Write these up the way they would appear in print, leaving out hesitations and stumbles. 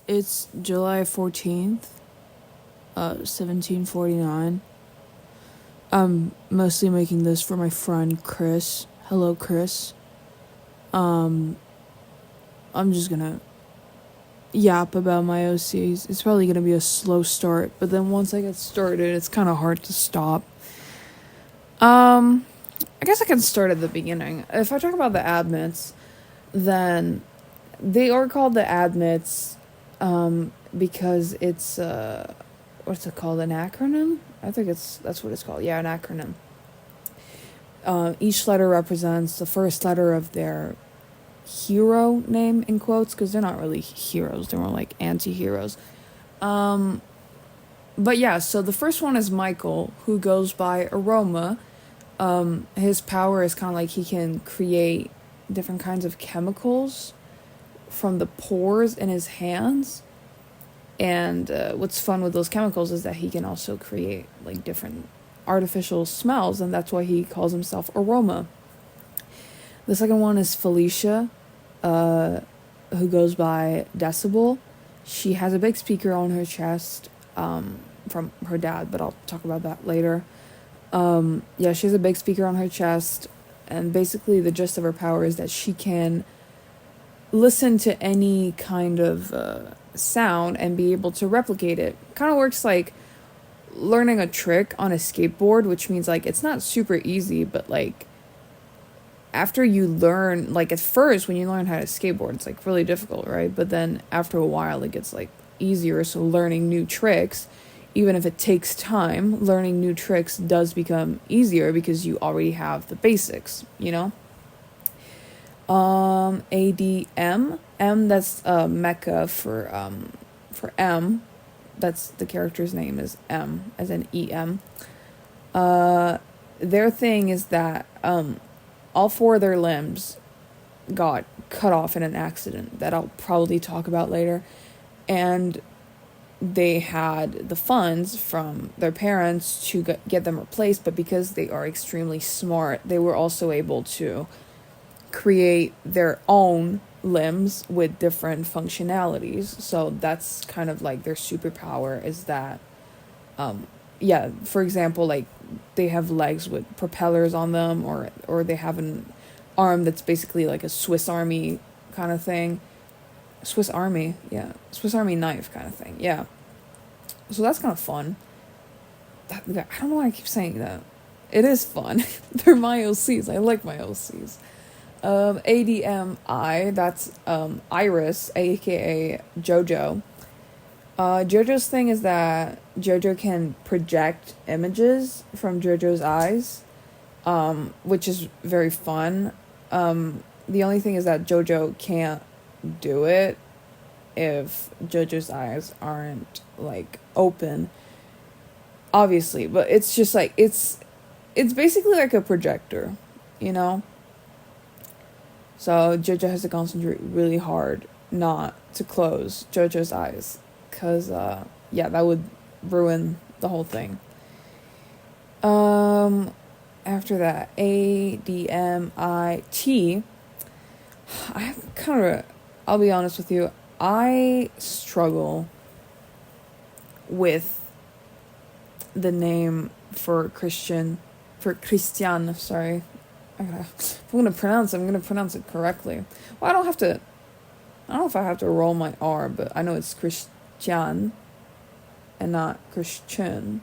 It's July 14th, 1749. I'm mostly making this for my friend Chris. Hello, Chris. Um, I'm just gonna yap about my OCs. It's probably gonna be a slow start, but then once I get started, it's kind of hard to stop. I guess I can start at the beginning. If I talk about the admits, then they are called the admits, because it's what's it called? An acronym? I think that's what it's called. Yeah, an acronym. Each letter represents the first letter of their hero name in quotes, because they're not really heroes. They're more like anti-heroes. But yeah, so the first one is Michael, who goes by Aroma. His power is kind of like he can create different kinds of chemicals from the pores in his hands. And what's fun with those chemicals is that he can also create like different artificial smells, and that's why he calls himself Aroma. The second one is Felicia, who goes by Decibel. She has a big speaker on her chest, from her dad, but I'll talk about that later. Yeah, she has a big speaker on her chest, and basically the gist of her power is that she can listen to any kind of sound and be able to replicate it. Kind of works like learning a trick on a skateboard, which means like it's not super easy, but like after you learn, like at first when you learn how to skateboard, it's like really difficult, right? But then after a while it gets like easier. So learning new tricks, even if it takes time, learning new tricks does become easier because you already have the basics, you know? ADM. M, that's Mecca for M. That's the character's name is M, as in EM. Their thing is that all four of their limbs got cut off in an accident that I'll probably talk about later. And they had the funds from their parents to get them replaced, but because they are extremely smart, they were also able to create their own limbs with different functionalities. So that's kind of like their superpower, is that yeah, for example, like they have legs with propellers on them, or they have an arm that's basically like a Swiss Army kind of thing. Swiss Army knife kind of thing. Yeah. So that's kind of fun. I don't know why I keep saying that. It is fun. They're my OCs. I like my OCs. ADMI, that's Iris, aka Jojo. Jojo's thing is that Jojo can project images from Jojo's eyes, which is very fun. The only thing is that Jojo can't do it if Jojo's eyes aren't like open, obviously, but it's just like it's basically like a projector, you know? So Jojo has to concentrate really hard not to close Jojo's eyes, because yeah, that would ruin the whole thing. After that, ADMIT. I'll be honest with you, I struggle with the name for Christian, sorry. If I'm gonna pronounce it, I'm gonna pronounce it correctly. Well, I don't know if I have to roll my R, but I know it's Christian and not Christian.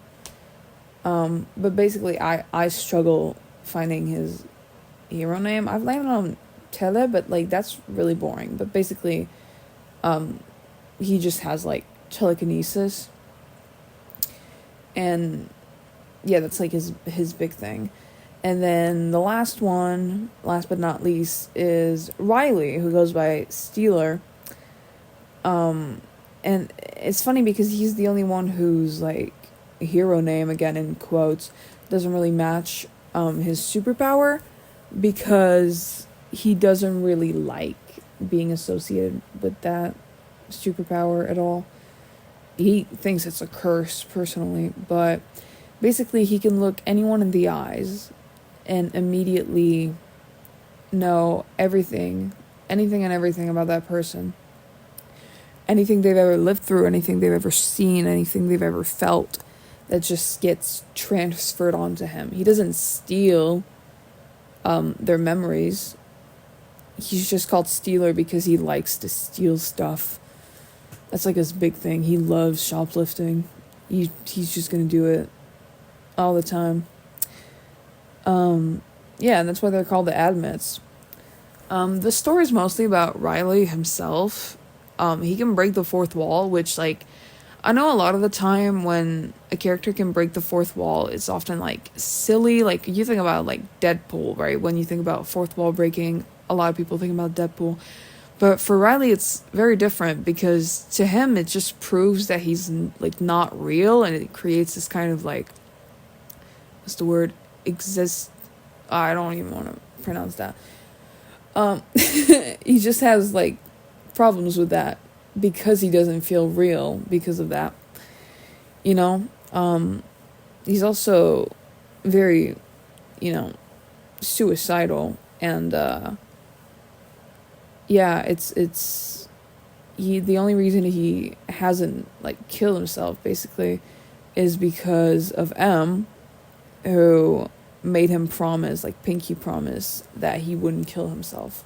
But basically I struggle finding his hero name. I've landed on Tele, but like that's really boring. But basically, he just has like telekinesis, and yeah, that's like his big thing. And then the last but not least, is Riley, who goes by Steeler. And it's funny because he's the only one whose like hero name, again in quotes, doesn't really match his superpower, because he doesn't really like being associated with that superpower at all. He thinks it's a curse personally, but basically he can look anyone in the eyes and immediately know anything and everything about that person. anything they've ever lived through, anything they've ever seen, anything they've ever felt, that just gets transferred onto him. He doesn't steal their memories. He's just called Stealer because he likes to steal stuff. That's like his big thing. He loves shoplifting. He's just gonna do it all the time. Yeah, and that's why they're called the Admits. The story is mostly about Riley himself. He can break the fourth wall, which, like, I know a lot of the time when a character can break the fourth wall, it's often, like, silly. Like, you think about, like, Deadpool, right? When you think about fourth wall breaking, a lot of people think about Deadpool. But for Riley, it's very different because to him, it just proves that he's, like, not real, and it creates this kind of, like, what's the word? I don't even want to pronounce that. He just has, like, problems with that because he doesn't feel real because of that. You know? He's also very, suicidal, and, yeah, it's the only reason he hasn't, like, killed himself, basically, is because of M, who made him promise, like, pinky promise, that he wouldn't kill himself.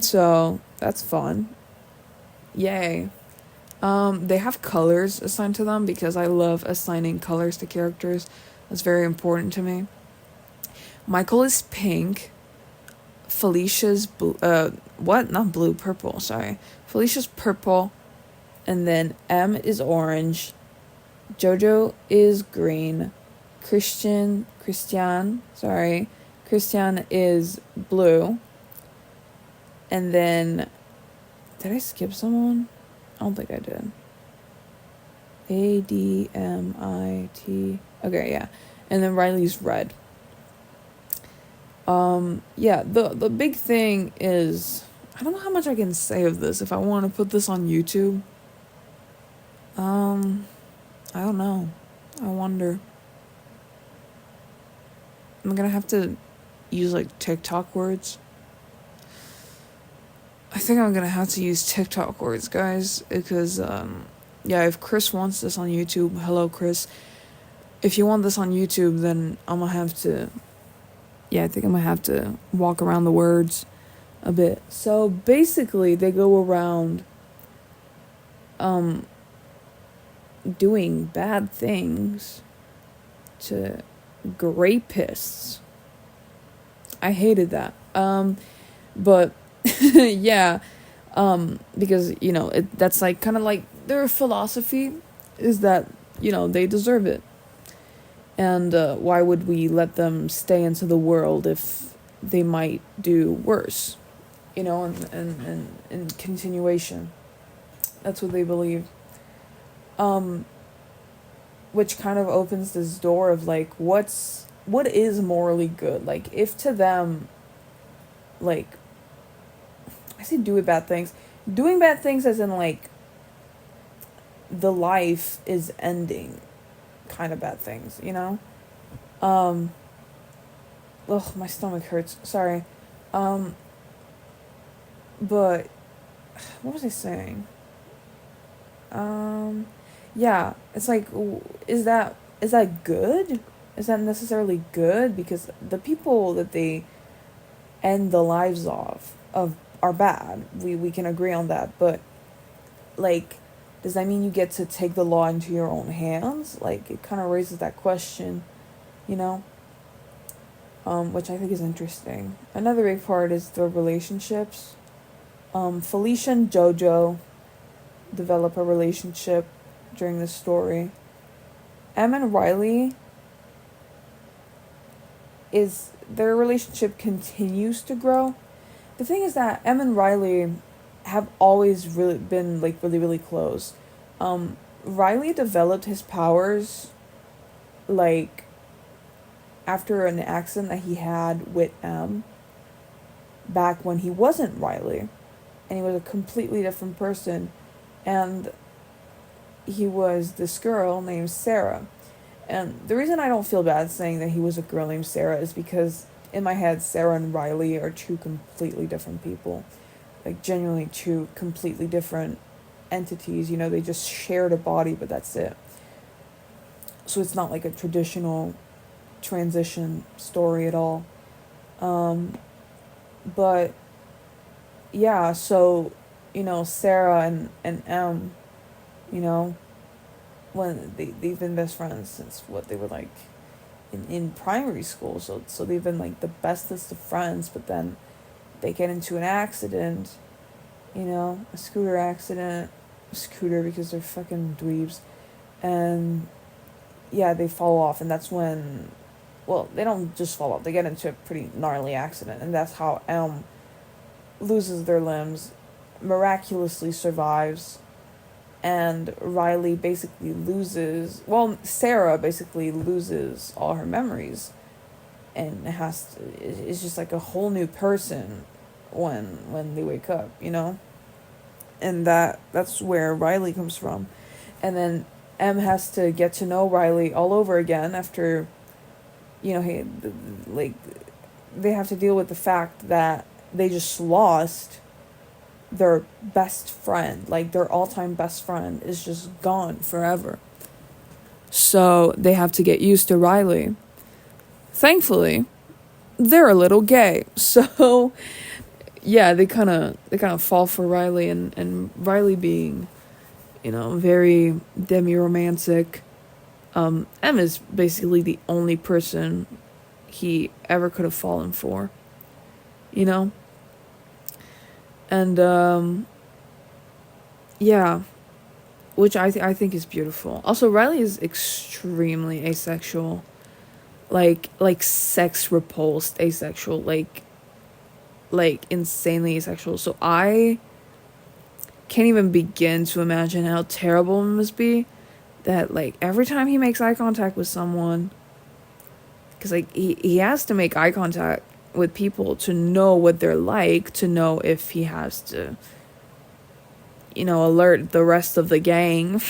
So that's fun. Yay. They have colors assigned to them because I love assigning colors to characters. That's very important to me. Michael is pink. Felicia's purple, sorry. Felicia's purple. And then M is orange. Jojo is green. Christian is blue. And then, did I skip someone? I don't think I did. ADMIT. Okay, yeah. And then Riley's red. Yeah, the big thing is, I don't know how much I can say of this if I want to put this on YouTube. I don't know. I wonder. I'm gonna have to use, like, TikTok words. I think I'm gonna have to use TikTok words, guys, because, yeah, if Kris wants this on YouTube, hello, Kris. If you want this on YouTube, then I'm gonna have to, I think I'm gonna have to walk around the words a bit. So, basically, they go around, doing bad things to rapists. I hated that. But yeah, because that's like kind of like their philosophy is that they deserve it, and why would we let them stay into the world if they might do worse, and continuation. That's what they believe. Which kind of opens this door of, like, what is morally good? Like, if to them, like, I say doing bad things as in, like, the life is ending kind of bad things, ugh, my stomach hurts, sorry. But what was I saying? Yeah, it's like, is that good? Is that necessarily good? Because the people that they end the lives of are bad. We can agree on that. But, like, does that mean you get to take the law into your own hands? Like, it kind of raises that question, which I think is interesting. Another big part is the relationships. Felicia and Jojo develop a relationship during this story. Em and Riley, their relationship continues to grow. The thing is that Em and Riley have always really been, like, really, really close. Riley developed his powers, like, after an accident that he had with Em back when he wasn't Riley, and he was a completely different person, and he was this girl named Sarah. And the reason I don't feel bad saying that he was a girl named Sarah is because in my head, Sarah and Riley are two completely different people. like genuinely two completely different entities. You know, they just shared a body, but that's it. So it's not like a traditional transition story at all. But yeah, so, you know, Sarah and M, you know, when they've been best friends since what they were like in primary school. So they've been like the bestest of friends, but then they get into an accident, you know, a scooter because they're fucking dweebs. And yeah, they fall off, and that's when, well, they don't just fall off, they get into a pretty gnarly accident, and that's how Elm loses their limbs, miraculously survives, and Riley basically loses, well, Sarah basically loses all her memories, and it's just like a whole new person when they wake up, you know? And that's where Riley comes from. And then M has to get to know Riley all over again after, you know, they have to deal with the fact that they just lost their best friend. Like, their all-time best friend is just gone forever. So they have to get used to Riley. Thankfully, they're a little gay. So yeah, they kind of fall for Riley, and Riley being, you know, very demi-romantic. M is basically the only person he ever could have fallen for, you know? And, yeah, which I think is beautiful. Also, Riley is extremely asexual. Like sex repulsed asexual, like insanely asexual. So I can't even begin to imagine how terrible it must be that, like, every time he makes eye contact with someone, because, like, he has to make eye contact with people to know what they're like, to know if he has to, you know, alert the rest of the gang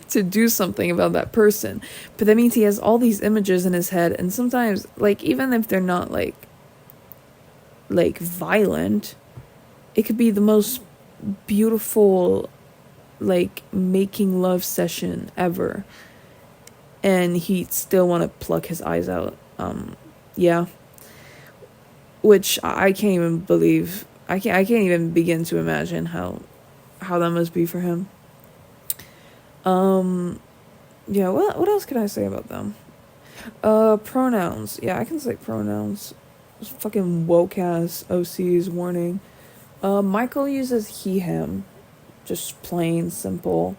to do something about that person. But that means he has all these images in his head, and sometimes, like, even if they're not like violent, it could be the most beautiful, like, making love session ever, and he'd still want to pluck his eyes out. Yeah, which I can't even believe. I can't even begin to imagine how that must be for him. Yeah, what else can I say about them? Pronouns. Yeah, I can say pronouns. Fucking woke ass OC's warning. Michael uses he, him. Just plain simple.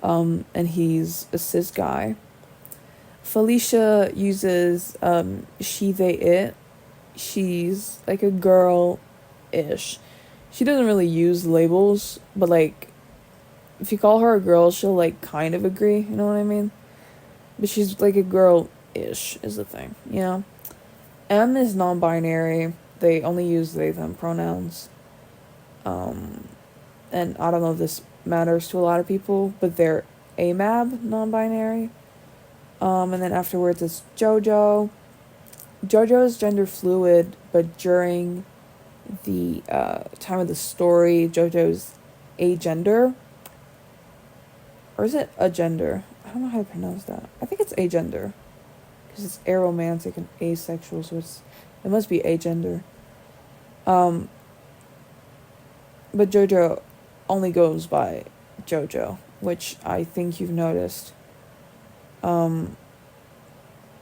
And he's a cis guy. Felicia uses, she, they, it. She's like a girl-ish. She doesn't really use labels, but, like, if you call her a girl, she'll, like, kind of agree, you know what I mean? But she's, like, a girl-ish is the thing, you know? M is non-binary. They only use they, them pronouns. And I don't know if this matters to a lot of people, but they're AMAB, non-binary. And then afterwards it's JoJo. JoJo is gender fluid, but during the time of the story, JoJo's agender. Or is it agender? I don't know how to pronounce that. I think it's agender, because it's aromantic and asexual, so it must be agender. But JoJo only goes by JoJo, which I think you've noticed.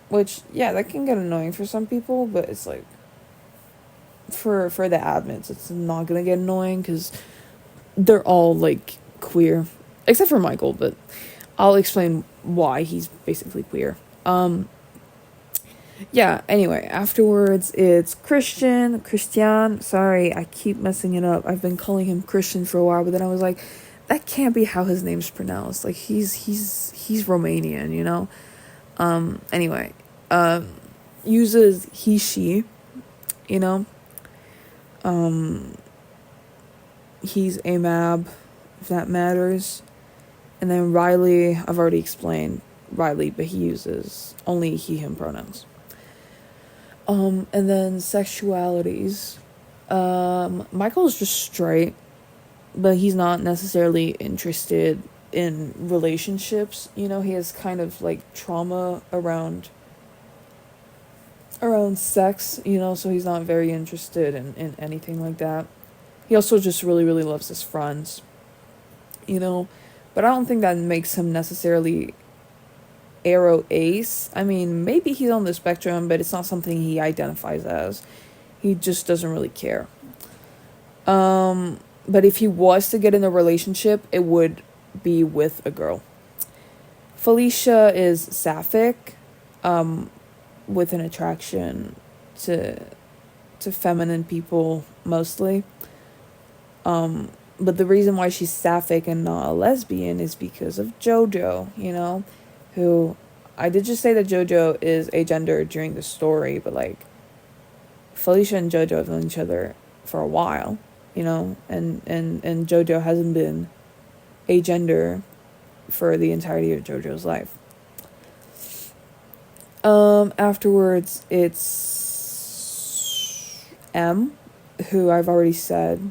Which, yeah, that can get annoying for some people, but it's like, for the admins, it's not gonna get annoying, because they're all, like, queer. Except for Michael, but I'll explain why he's basically queer. Yeah, anyway, afterwards it's Christian, sorry, I keep messing it up. I've been calling him Christian for a while, but then I was like, that can't be how his name's pronounced. Like, he's Romanian, you know? Anyway, uses he, she, you know? He's AMAB, if that matters. And then Riley, I've already explained Riley, but he uses only he, him pronouns. And then sexualities. Michael's just straight, but he's not necessarily interested in relationships. You know, he has kind of like trauma around sex, you know, so he's not very interested in anything like that. He also just really, really loves his friends, you know, but I don't think that makes him necessarily arrow ace. I mean, maybe he's on the spectrum, but it's not something he identifies as. He just doesn't really care. But if he was to get in a relationship, it would be with a girl. Felicia is sapphic, with an attraction to feminine people mostly. But the reason why she's sapphic and not a lesbian is because of JoJo, you know, who I did just say that JoJo is agender during the story, but like Felicia and JoJo have known each other for a while, you know, and JoJo hasn't been agender for the entirety of JoJo's life. Afterwards, it's M, who I've already said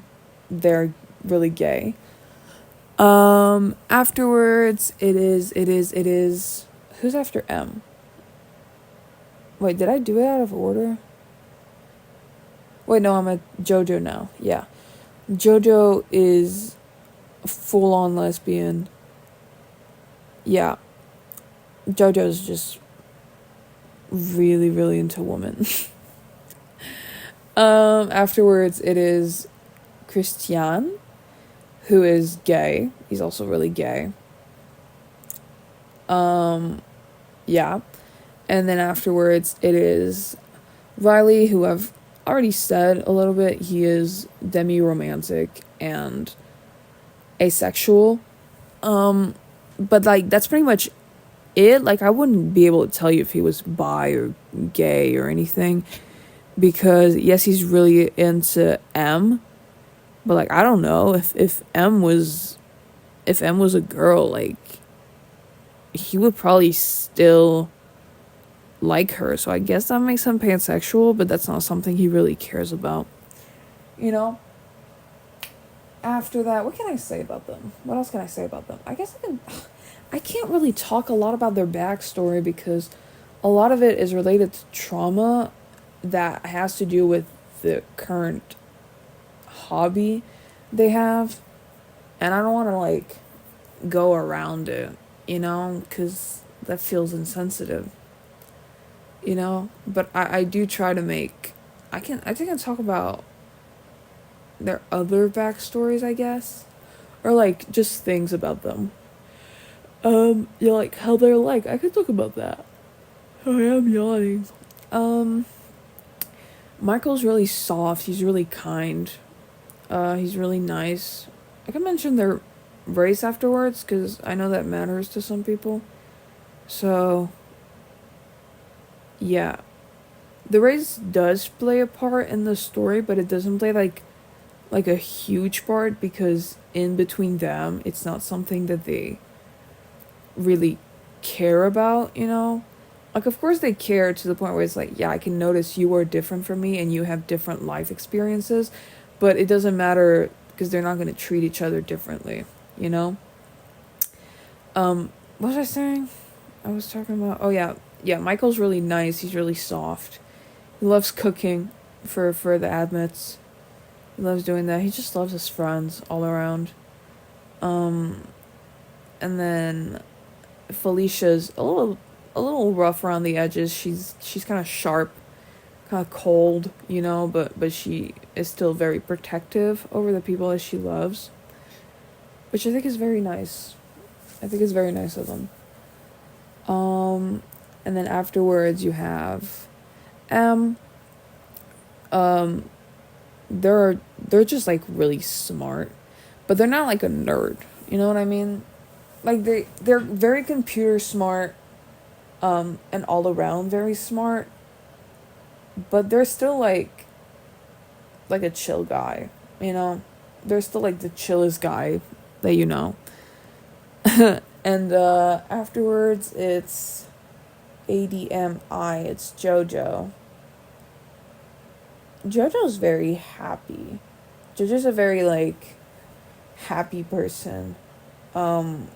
they're really gay. Afterwards, it is, who's after M? Wait, did I do it out of order? Wait, no, I'm at JoJo now. Yeah. JoJo is full-on lesbian. Yeah. JoJo's just really, really into women. Afterwards, it is Christian, who is gay. He's also really gay. Yeah. And then afterwards, it is Riley, who I've already said a little bit. He is demi-romantic and asexual. But, like, that's pretty much it. Like, I wouldn't be able to tell you if he was bi or gay or anything. Because, yes, he's really into M. But, like, I don't know. If M was a girl, like, he would probably still like her. So I guess that makes him pansexual, but that's not something he really cares about. You know? After that, what can I say about them? What else can I say about them? I can't really talk a lot about their backstory because a lot of it is related to trauma that has to do with the current hobby they have. And I don't want to, like, go around it, you know, because that feels insensitive, you know? But I do try to make... I think I talk about their other backstories, I guess. Or, like, just things about them. Yeah, like, how they're like. I could talk about that. I am yawning. Michael's really soft. He's really kind. He's really nice. I can mention their race afterwards, because I know that matters to some people. So, yeah. The race does play a part in the story, but it doesn't play, like a huge part, because in between them, it's not something that they really care about, you know? Like, of course they care to the point where it's like, yeah, I can notice you are different from me and you have different life experiences, but it doesn't matter because they're not going to treat each other differently, you know? What was I saying? I was talking about, oh yeah, Michael's really nice. He's really soft. He loves cooking for the admits. He loves doing that. He just loves his friends all around. And then Felicia's a little rough around the edges. She's kind of sharp, kind of cold, you know, but she is still very protective over the people that she loves, which I think is very nice. I think it's very nice of them. And then afterwards you have M. They're just, like, really smart, but they're not like a nerd, you know what I mean? Like, they're very computer smart, and all around very smart, but they're still like a chill guy, you know? They're still, like, the chillest guy that you know. And afterwards it's ADMI, it's JoJo. JoJo's very happy. JoJo's a very like happy person. Um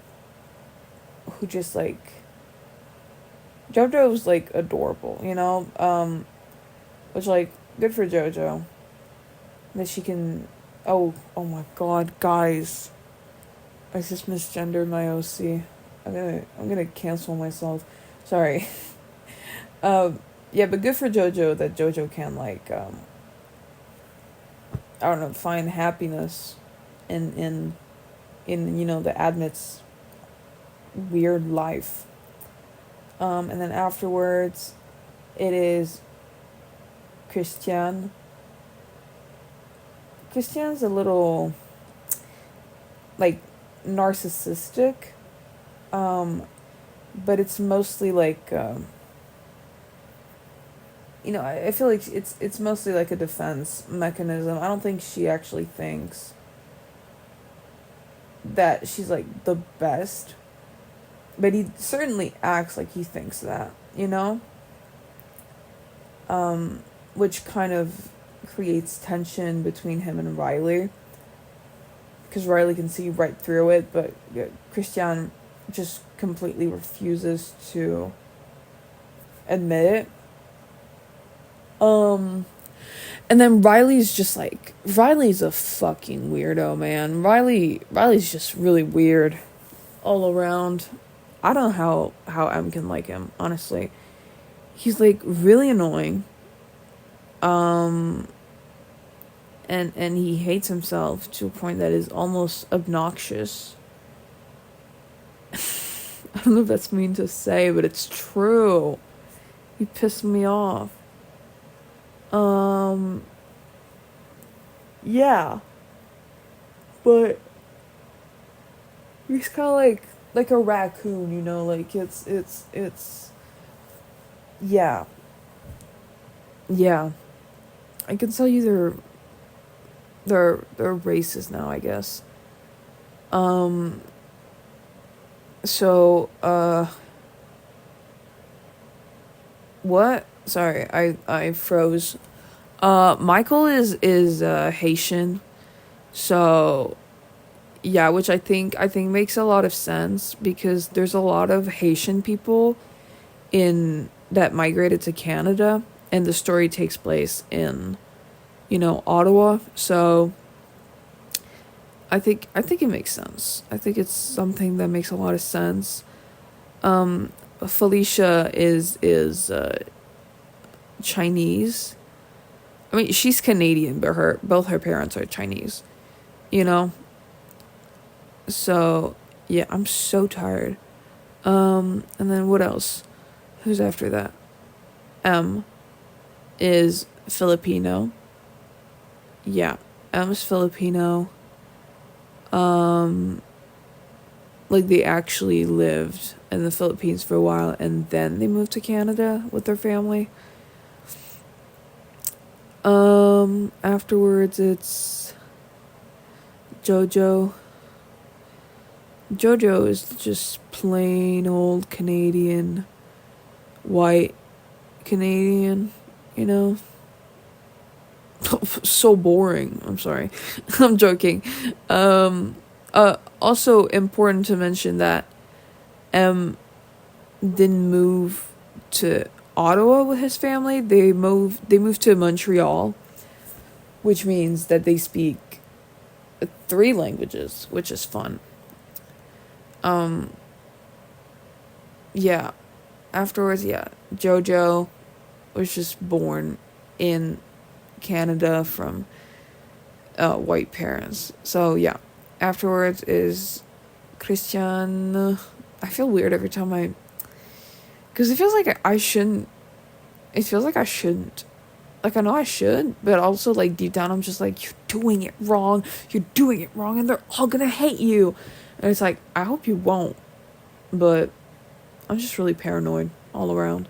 who just like JoJo's like adorable, you know? Which like good for JoJo. That she can oh my god, guys. I just misgendered my OC. I'm gonna cancel myself. Sorry. Yeah, but good for JoJo that JoJo can like I don't know, find happiness in you know the Admit's weird life. And then afterwards, it is Christian. Christian's a little like narcissistic, but it's mostly like you know I feel like it's mostly like a defense mechanism. I don't think she actually thinks that she's like the best, but he certainly acts like he thinks that, you know? Which kind of creates tension between him and Riley. Because Riley can see right through it, but Christian just completely refuses to admit it. And then Riley's a fucking weirdo, man. Riley's just really weird all around. I don't know how M can like him, honestly. He's like really annoying. And he hates himself to a point that is almost obnoxious. I don't know if that's mean to say, but it's true. He pissed me off. Yeah. But he's kind of like a raccoon, you know, like it's yeah. Yeah. I can tell you they're racist now, I guess. So what? Sorry, I froze. Michael is Haitian. So yeah, which I think makes a lot of sense because there's a lot of Haitian people in that migrated to Canada, and the story takes place in, you know, Ottawa. So I think it makes sense. I think it's something that makes a lot of sense. Felicia is Chinese. I mean, she's Canadian, but both her parents are Chinese. You know? So, yeah, I'm so tired. And then what else? Who's after that? M is Filipino. Yeah, M's Filipino. Like they actually lived in the Philippines for a while and then they moved to Canada with their family. Afterwards it's Jojo. Jojo is just plain old Canadian, white Canadian, you know? So boring. I'm sorry. I'm joking. Also important to mention that M didn't move to Ottawa with his family. They moved to Montreal, which means that they speak 3 languages, which is fun. Yeah. Afterwards, yeah, Jojo was just born in Canada from white parents. So yeah. Afterwards is Christian. I feel weird every time because it feels like I shouldn't. It feels like I shouldn't. Like I know I should, but also like deep down I'm just like, you're doing it wrong, and they're all gonna hate you. And it's like, I hope you won't, but I'm just really paranoid all around.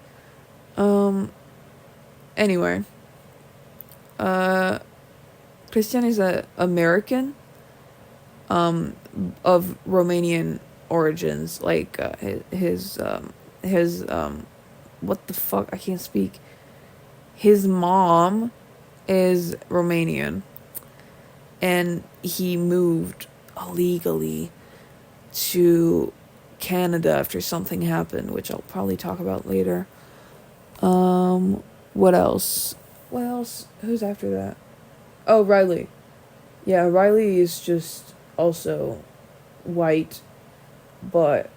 Anyway, Christian is a American, of Romanian origins. Like his what the fuck, I can't speak. His mom is Romanian, and he moved illegally to Canada after something happened, which I'll probably talk about later. What else? What else? Who's after that? Oh, Riley. Yeah, Riley is just also white, but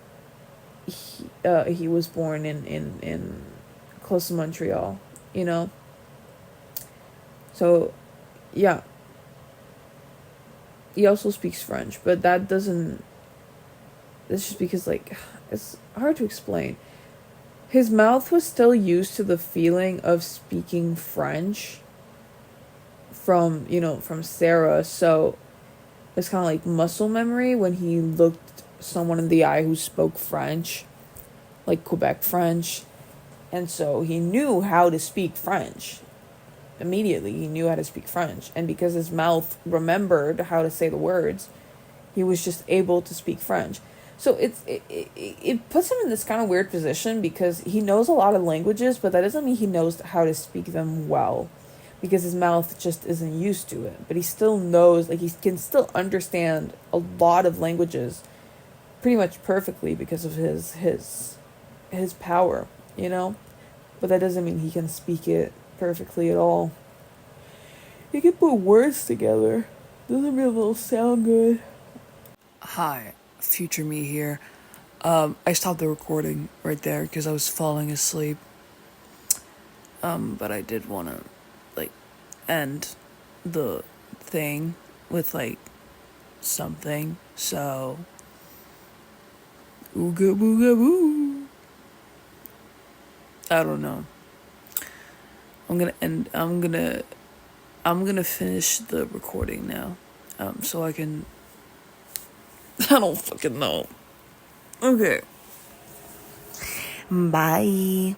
he was born in close to Montreal, you know? So, yeah. He also speaks French, but that doesn't... It's just because, like, it's hard to explain. His mouth was still used to the feeling of speaking French from Sarah, so it's kind of like muscle memory when he looked someone in the eye who spoke French, like Quebec French, and so he knew how to speak French. Immediately, he knew how to speak French, and because his mouth remembered how to say the words, he was just able to speak French. So it puts him in this kind of weird position because he knows a lot of languages, but that doesn't mean he knows how to speak them well, because his mouth just isn't used to it. But he still knows, like, he can still understand a lot of languages pretty much perfectly because of his power, you know? But that doesn't mean he can speak it perfectly at all. He can put words together. Doesn't mean it'll sound good. Hi, future me here. I stopped the recording right there because I was falling asleep. But I did want to, like, end the thing with, like, something. So, ooga booga boo. I don't know. I'm gonna finish the recording now. So I can... I don't fucking know. Okay. Bye.